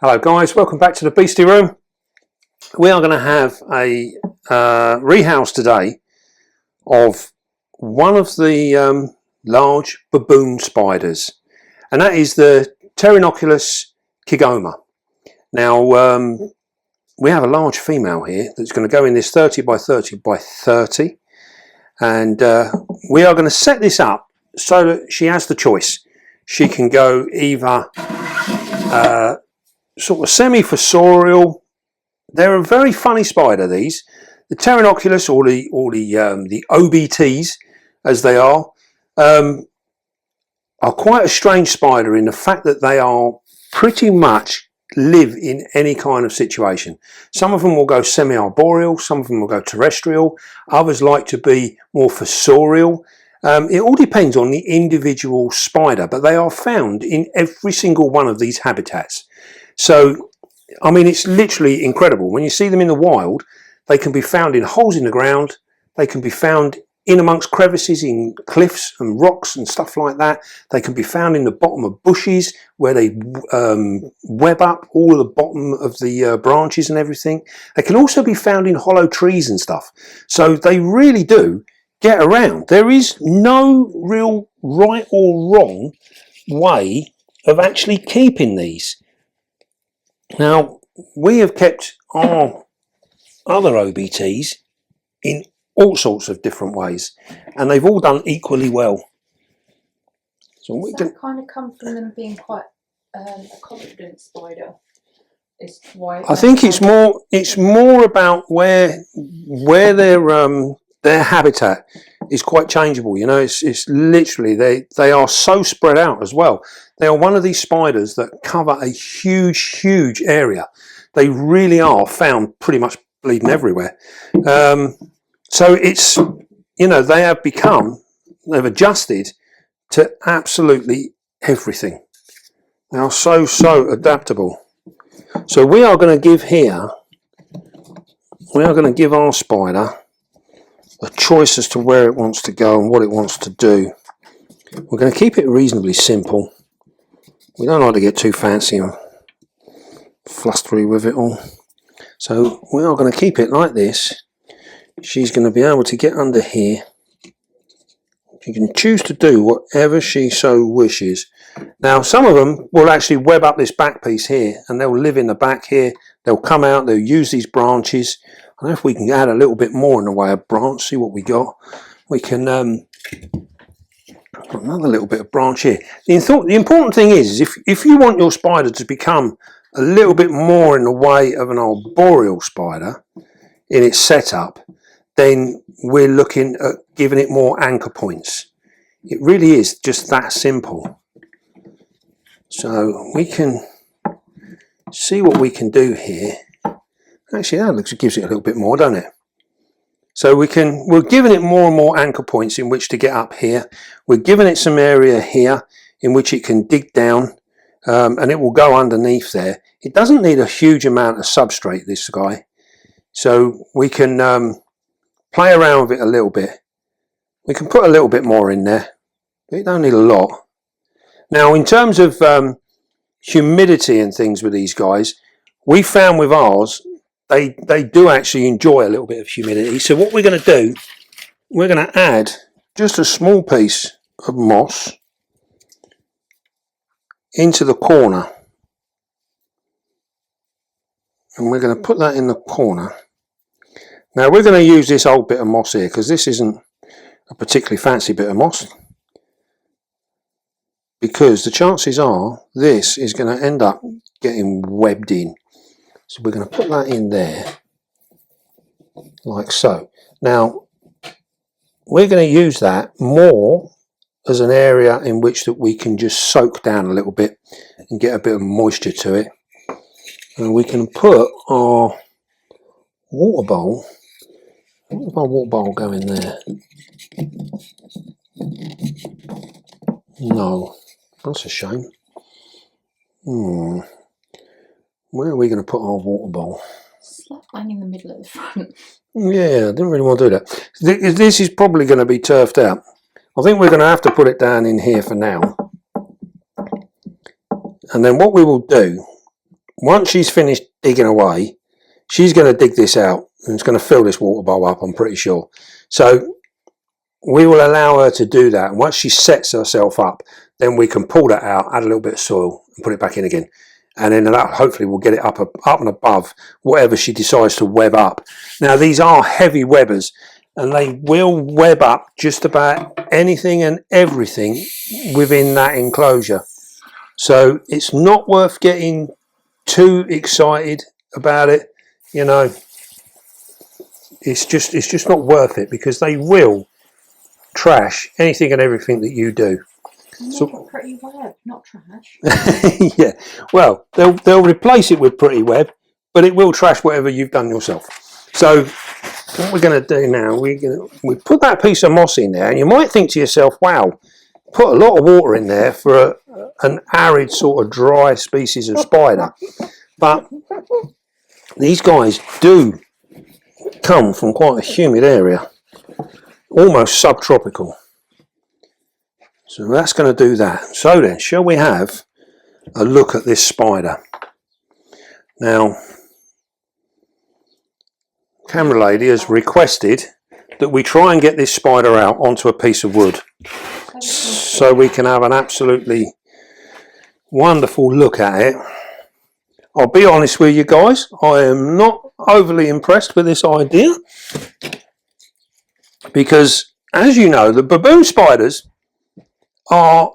Hello guys, welcome back to the Beastie Room. We are going to have a rehouse today of one of the large baboon spiders, and that is the Pterinochilus Kigoma. Now we have a large female here that's going to go in this 30 by 30 by 30, and we are going to set this up so that she has the choice. She can go either sort of semi-fossorial. They're a very funny spider, these. The Pterinochilus, or the OBTs, as they are quite a strange spider in the fact that they are pretty much live in any kind of situation. Some of them will go semi-arboreal, some of them will go terrestrial, others like to be more fossorial. It all depends on the individual spider, but they are found in every single one of these habitats. So, I mean, it's literally incredible. When you see them in the wild, they can be found in holes in the ground, they can be found in amongst crevices in cliffs and rocks and stuff like that. They can be found in the bottom of bushes where they web up all of the bottom of the branches and everything. They can also be found in hollow trees and stuff. So they really do get around. There is no real right or wrong way of actually keeping these. Now, we have kept our other OBTs in all sorts of different ways, and they've all done equally well. So we can kind of come from them being quite a confident spider. Is why I think it's more about where their habitat is quite changeable. You know, it's literally they are so spread out as well. They are one of these spiders that cover a huge area. They really are found pretty much bleeding everywhere. So it's, you know, they've adjusted to absolutely everything. They are so adaptable. So we are going to give our spider a choice as to where it wants to go and what it wants to do. We're going to keep it reasonably simple. We don't like to get too fancy and flustery with it all. So we are going to keep it like this. She's going to be able to get under here. She can choose to do whatever she so wishes. Now, some of them will actually web up this back piece here, and they'll live in the back here. They'll come out, they'll use these branches. I don't know if we can add a little bit more in the way of branch, see what we got. We can got another little bit of branch here. The important thing is if you want your spider to become a little bit more in the way of an arboreal spider in its setup, then we're looking at giving it more anchor points. It really is just that simple. So we can see what we can do here. Actually, that gives it a little bit more, doesn't it? So we're giving it more and more anchor points in which to get up here. We're giving it some area here in which it can dig down, and it will go underneath there. It doesn't need a huge amount of substrate, this guy. So we can play around with it a little bit. We can put a little bit more in there, but it don't need a lot. Now, in terms of humidity and things with these guys, we found with ours, they do actually enjoy a little bit of humidity. So what we're going to do, we're going to add just a small piece of moss into the corner, and we're going to put that in the corner. Now we're going to use this old bit of moss here because this isn't a particularly fancy bit of moss, because the chances are this is going to end up getting webbed in. So we're going to put that in there like so. Now we're going to use that more as an area in which that we can just soak down a little bit and get a bit of moisture to it, and we can put our water bowl. Where does my water bowl go in there? No, that's a shame. Where are we going to put our water bowl? Slap bang in the middle of the front. Yeah, I didn't really want to do that. This is probably going to be turfed out. I think we're going to have to put it down in here for now. And then what we will do once she's finished digging away, she's going to dig this out and it's going to fill this water bowl up, I'm pretty sure. So we will allow her to do that, and once she sets herself up, then we can pull that out, add a little bit of soil and put it back in again, and then that hopefully we'll get it up and above whatever she decides to web up. Now these are heavy webbers, and they will web up just about anything and everything within that enclosure. So it's not worth getting too excited about it, you know. It's just not worth it, because they will trash anything and everything that you do. So a pretty web, not trash. Yeah, well, they'll replace it with pretty web, but it will trash whatever you've done yourself. So what we're going to do now, we put that piece of moss in there, and you might think to yourself, wow, put a lot of water in there for an arid sort of dry species of spider. But these guys do come from quite a humid area, almost subtropical. So that's going to do that. So then, shall we have a look at this spider? Now, camera lady has requested that we try and get this spider out onto a piece of wood so we can have an absolutely wonderful look at it. I'll be honest with you guys, I am not overly impressed with this idea, because as you know, the baboon spiders are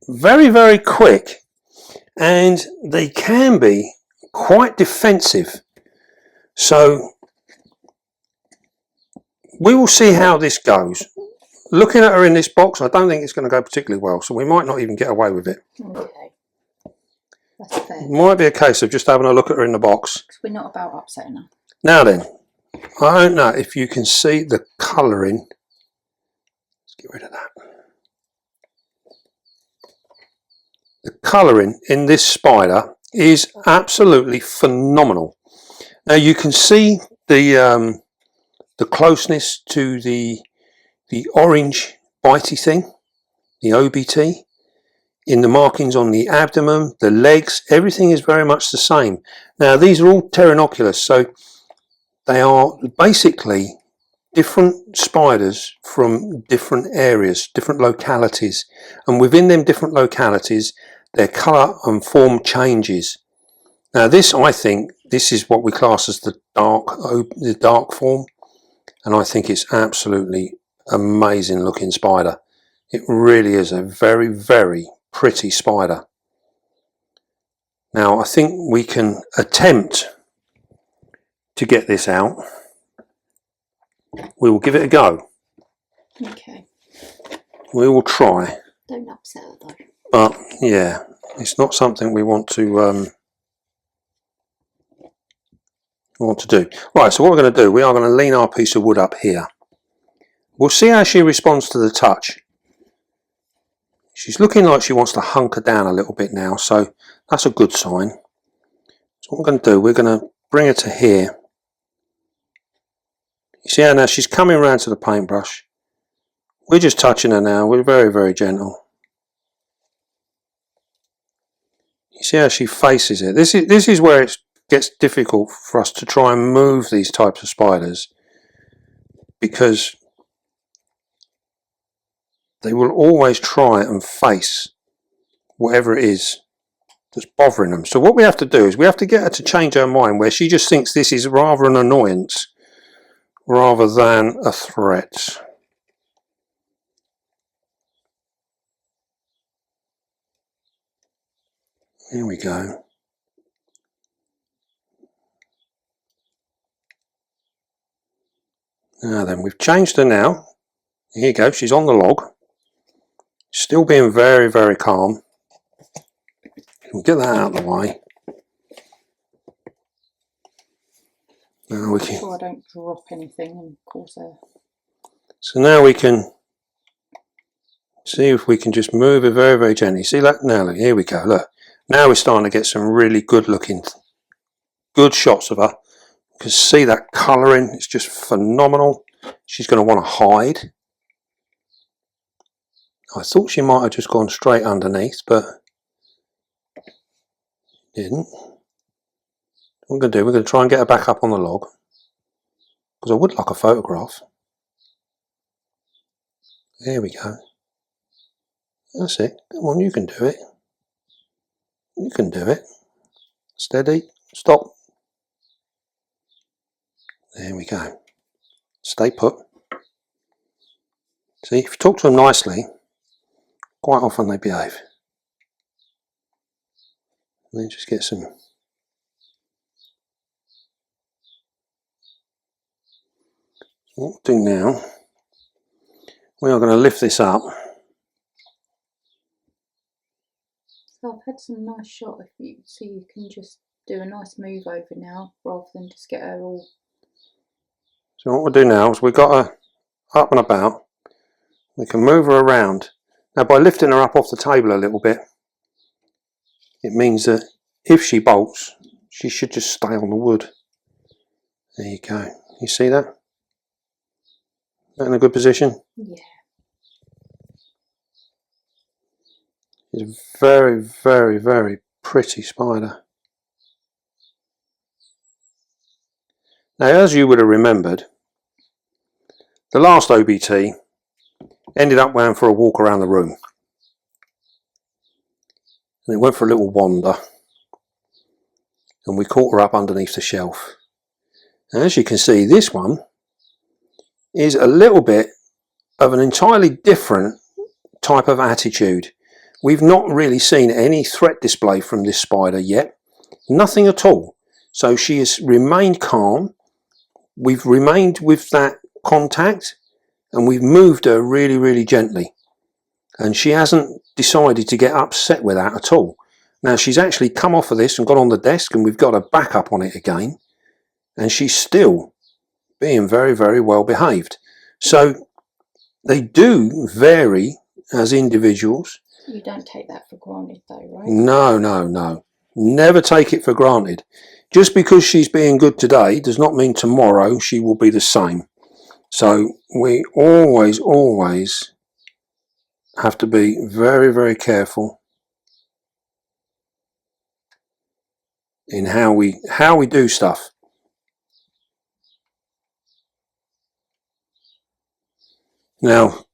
very, very quick, and they can be quite defensive. So we will see how this goes. Looking at her in this box, I don't think it's going to go particularly well, so we might not even get away with it. Okay, that's fair. It might be a case of just having a look at her in the box. Because we're not about upsetting her. Now then, I don't know if you can see the colouring. Let's get rid of that. The colouring in this spider is absolutely phenomenal. Now you can see the closeness to the orange bitey thing, the OBT, in the markings on the abdomen, the legs, everything is very much the same. Now these are all Pterinochilus, so they are basically different spiders from different areas, different localities, and within them different localities their colour and form changes. Now this, I think, this is what we class as the dark form, and I think it's absolutely amazing looking spider. It really is a very, very pretty spider. Now I think we can attempt to get this out. We will give it a go. Okay. We will try. Don't upset her though. But yeah, it's not something we want to do. Right, so what we're going to do, we are going to lean our piece of wood up here. We'll see how she responds to the touch. She's looking like she wants to hunker down a little bit now, so that's a good sign. So what we're going to do, we're going to bring her to here. You see how now she's coming around to the paintbrush. We're just touching her now. We're very, very gentle. You see how she faces it. This is where it gets difficult for us to try and move these types of spiders, because they will always try and face whatever it is that's bothering them. So what we have to do is we have to get her to change her mind, where she just thinks this is rather an annoyance rather than a threat. Here we go. Now then, we've changed her now. Here you go, she's on the log. Still being very, very calm. We'll get that out of the way. Now we can. So I don't drop anything and cause her. So now we can see if we can just move it very, very gently. See that? Now look, here we go. Look. Now we're starting to get some really good shots of her. You can see that colouring, it's just phenomenal. She's going to want to hide. I thought she might have just gone straight underneath, but didn't. What we're going to do, we're going to try and get her back up on the log, because I would like a photograph. There we go. That's it. Come on, you can do it. You can do it. Steady. Stop. There we go. Stay put. See, if you talk to them nicely, quite often they behave. Then just get some. What we'll do now, we are going to lift this up. So I've had some nice shot of you, so you can just do a nice move over now, rather than just get her all. So what we'll do now is we've got her up and about. We can move her around. Now by lifting her up off the table a little bit, it means that if she bolts, she should just stay on the wood. There you go. You see that? Is that in a good position? Yeah. It's a very, very, very pretty spider. Now, as you would have remembered, the last OBT ended up going for a walk around the room. And it went for a little wander. And we caught her up underneath the shelf. And as you can see, this one is a little bit of an entirely different type of attitude. We've not really seen any threat display from this spider yet. Nothing at all. So she has remained calm. We've remained with that contact and we've moved her really, really gently. And she hasn't decided to get upset with that at all. Now she's actually come off of this and got on the desk and we've got her back up on it again. And she's still being very, very well behaved. So they do vary as individuals. You don't take that for granted though, right? No, no, no. Never take it for granted. Just because she's being good today does not mean tomorrow she will be the same. So we always, always have to be very, very careful in how we do stuff. Now,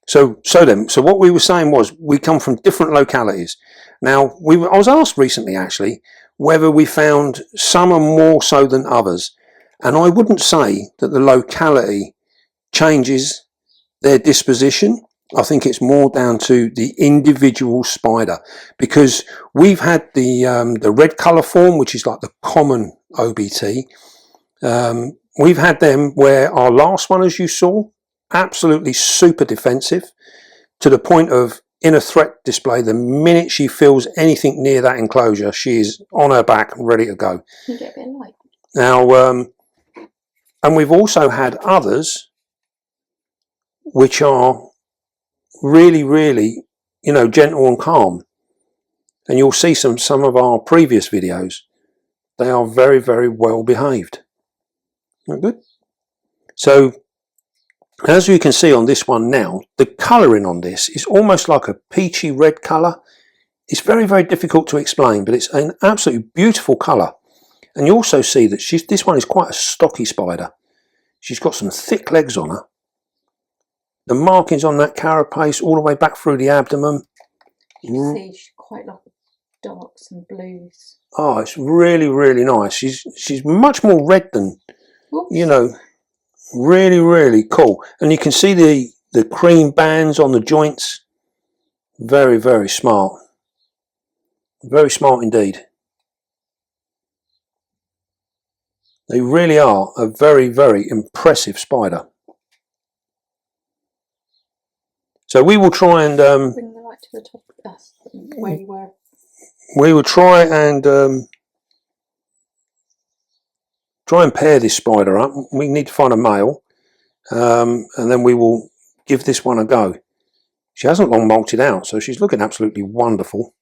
so what we were saying was we come from different localities. Now, I was asked recently actually whether we found some are more so than others, and I wouldn't say that the locality changes their disposition. I think it's more down to the individual spider, because we've had the red colour form, which is like the common OBT. We've had them where our last one, as you saw, absolutely super defensive to the point of in a threat display, the minute she feels anything near that enclosure, she is on her back ready to go. You get a bit of light. Now, and we've also had others which are really, really, you know, gentle and calm. And you'll see some of our previous videos. They are very, very well behaved. Not good. So, as you can see on this one now, the colouring on this is almost like a peachy red colour. It's very, very difficult to explain, but it's an absolutely beautiful colour. And you also see that this one is quite a stocky spider. She's got some thick legs on her. The markings on that carapace all the way back through the abdomen. You see, she's quite like darks and blues. Oh, it's really, really nice. She's much more red than, you know, really, really cool. And you can see the cream bands on the joints. Very, very smart. Very smart indeed. They really are a very, very impressive spider. So we will try and bring the light to the top of us, where you were. We will try and pair this spider up. We need to find a male, and then we will give this one a go. She hasn't long molted out, so she's looking absolutely wonderful.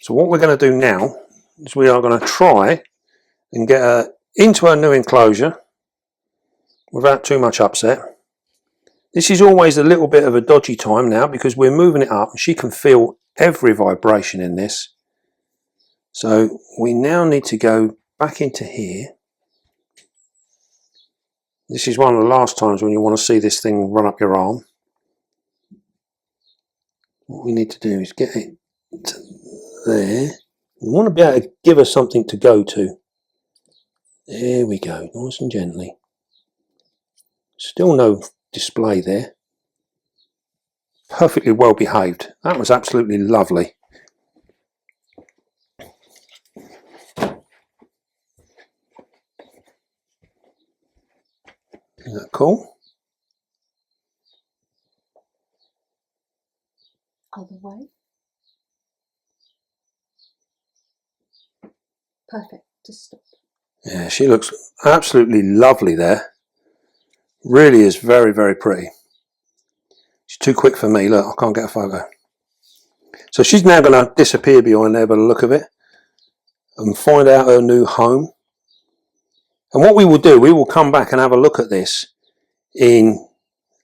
So what we're going to do now is we are going to try and get her into her new enclosure without too much upset. This is always a little bit of a dodgy time now because we're moving it up. She can feel every vibration in this. So we now need to go back into here. This is one of the last times when you want to see this thing run up your arm. What we need to do is get it to there. We want to be able to give her something to go to. There we go, nice and gently. Still no display there. Perfectly well behaved. That was absolutely lovely. Isn't that cool? Other way. Perfect. Just stop. Yeah, she looks absolutely lovely there. Really is very, very pretty. She's too quick for me. Look, I can't get a photo. So she's now going to disappear behind there by the look of it and find out her new home. And what we will do, we will come back and have a look at this in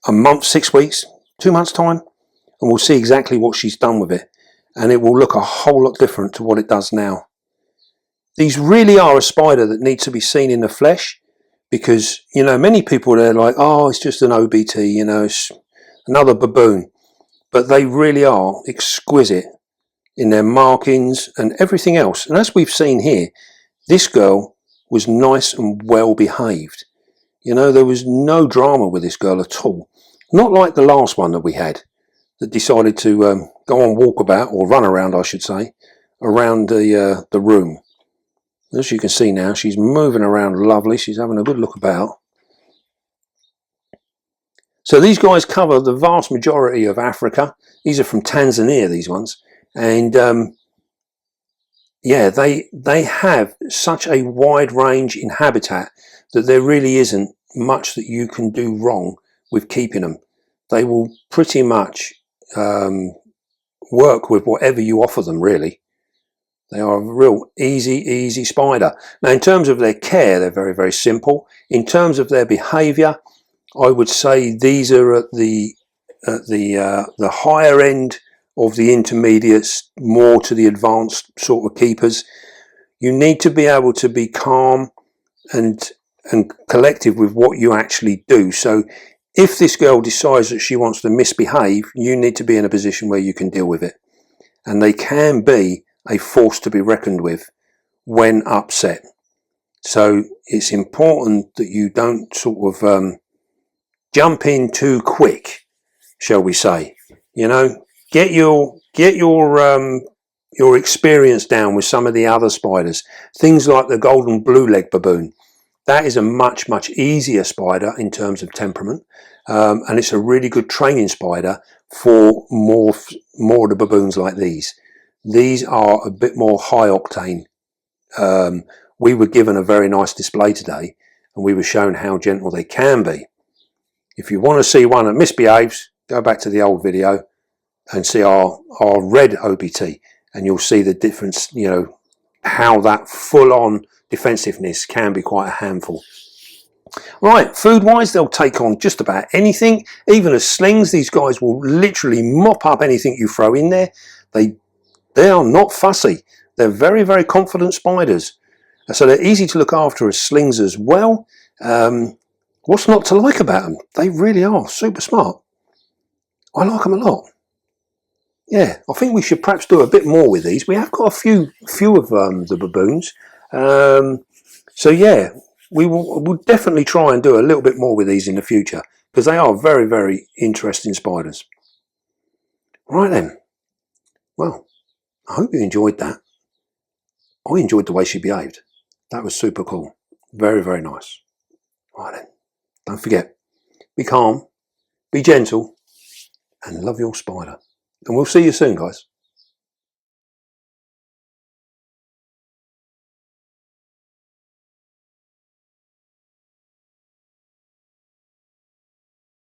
a month, 6 weeks, 2 months time, and we'll see exactly what she's done with it. And it will look a whole lot different to what it does now. These really are a spider that needs to be seen in the flesh, because, you know, many people, they're like, oh, it's just an OBT, you know, it's another baboon. But they really are exquisite in their markings and everything else. And as we've seen here, this girl was nice and well behaved. You know, there was no drama with this girl at all. Not like the last one that we had that decided to go on walkabout, or run around, I should say, around the room. As you can see now, she's moving around lovely. She's having a good look about. So these guys cover the vast majority of Africa. These are from Tanzania, these ones. And yeah, they have such a wide range in habitat that there really isn't much that you can do wrong with keeping them. They will pretty much work with whatever you offer them, really. They are a real easy spider. Now, in terms of their care, they're very, very simple. In terms of their behaviour, I would say these are at the higher end of the intermediates, more to the advanced sort of keepers. You need to be able to be calm and collective with what you actually do. So if this girl decides that she wants to misbehave, you need to be in a position where you can deal with it. And they can be a force to be reckoned with when upset. So it's important that you don't sort of jump in too quick, shall we say. You know, get your experience down with some of the other spiders. Things like the golden blue leg baboon. That is a much easier spider in terms of temperament, and it's a really good training spider for more of the baboons like these. These are a bit more high octane. We were given a very nice display today, and we were shown how gentle they can be. If you want to see one that misbehaves, go back to the old video and see our red OBT, and you'll see the difference, you know, how that full-on defensiveness can be quite a handful. Right, food-wise, they'll take on just about anything. Even as slings, these guys will literally mop up anything you throw in there. They are not fussy. They're very, very confident spiders. So they're easy to look after as slings as well. What's not to like about them? They really are super smart. I like them a lot. Yeah, I think we should perhaps do a bit more with these. We have got a few of the baboons. So yeah, we'll definitely try and do a little bit more with these in the future, because they are very, very interesting spiders. Right then. Well, I hope you enjoyed that. I enjoyed the way she behaved. That was super cool. Very, very nice. Right then. Don't forget, be calm, be gentle, and love your spider. And we'll see you soon, guys.